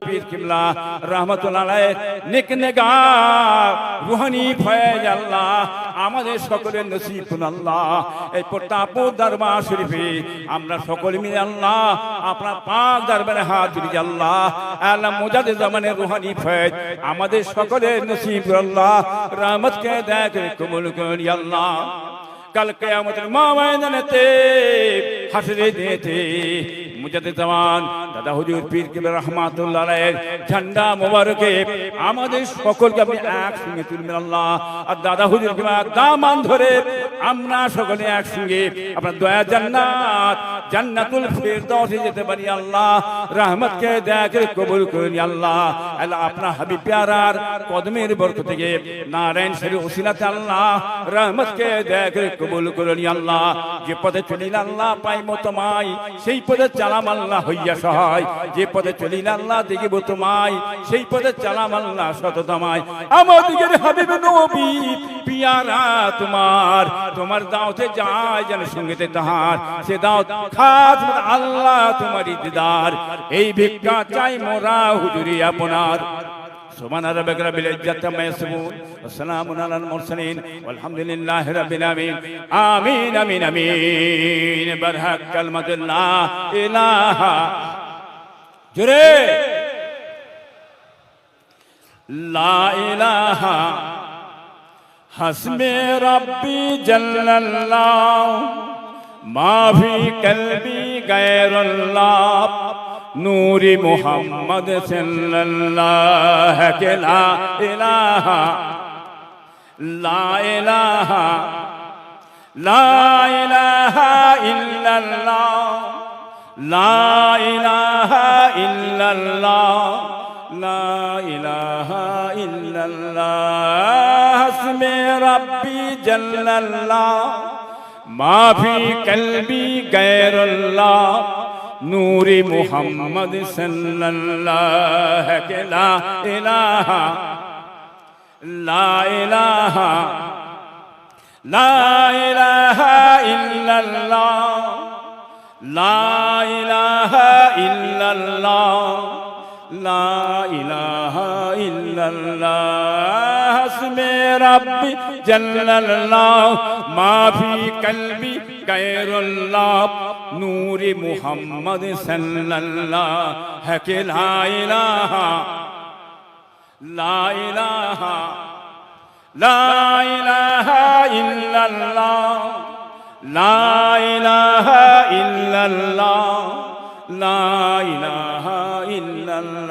পীর কিবলা রাহমাতুল্লাহ আলাইহি নেক নেগার রুহানি ফয়েজ আল্লাহ আমাদের সকলের নসিব করুন আল্লাহ। এই প্রতাপপুর দরবার শরীফে আমরা সকলে মিলে আল্লাহ আপনার পাক দরবারে হাত তুলি আল্লাহ। আল্লাহ মুজাদ্দিদ জামানের রুহানি ফয়েজ আমাদের সকলের নসিব করুন আল্লাহ। রহমতকে দয়া করে কবুল করুন আল্লাহ। कल क़यामत मैदानेते हशरे देते मुजाद्दिद ज़मान दादा हुजूर पीर किबला रहमातुल्लाह अलैहि झंडा मुबारके আমাদের সকলকে আপনি একসঙ্গে তুলবেন আল্লাহ। আর দাদা হুজুর কিবলা দামান ধরে আমরা সকলে একসঙ্গে আপনার দয়া জান্নাত জান্নাতুল ফিরদাউসে যেতে পারি আল্লাহ। রহমতকে দয়া করে কবুল করুন আল্লাহ। আল্লাহ আপনার হাবিব প্যারার কদমের বরকত থেকে নারায়ণ শরীফ ওসিলাতে আল্লাহ রহমতকে দয়া করে কবুল করুন আল্লাহ। যে পথে চলিল আল্লাহ পাইব তোমায় সেই পথে চালাম আল্লাহ হইয়া সহায়। যে পথে চলিল আল্লাহ দেখিব তোমায় সেই পথে চালাম আল্লাহ শততমায়। আমাদের হাবিব নবী পিয়ারা তোমার তোমার দাওতে যায় যেন সঙ্গীতে তাহার সে দাওত খাস আল্লাহ তোমার দিদার। এই ভিক্ষা চাই মোরা হুজুরি আপনার। سبحان ربك رب العزة عما يصفون وسلام على المرسلين والحمد لله رب العالمين آمين آمين آمين برحق كلمة لا إله جري لا إله حسبي ربي جل الله ما في قلبي غير الله नूरी मोहम्मद सल्लल्लाहु के ला इलाहा ला इलाहा ला इलाहा इल्लल्लाह ला इलाहा इल्लल्लाह ला इलाहा इल्लल्लाह हस्बी रब्बी जल्लल्लाह मा फी कल्बी गैरुल्लाह नूरी मोहम्मद सल्लल्लाहु के ला इलाहा ला इलाहा ला इलाहा इल्लल्लाह ला इलाहा इल्लल्लाह ला इलाहा इल्लल्लाह हस्बी रब्बी जल्लल्लाह मा फी कल्बी गैरुल्लाह नूरी मोहम्मद सल्लल्लाहु के ला इलाहा ला इलाहा ला इलाहा इल्लल्लाह ला इलाहा इल्लल्लाह ला इलाहा इल्लल्लाह।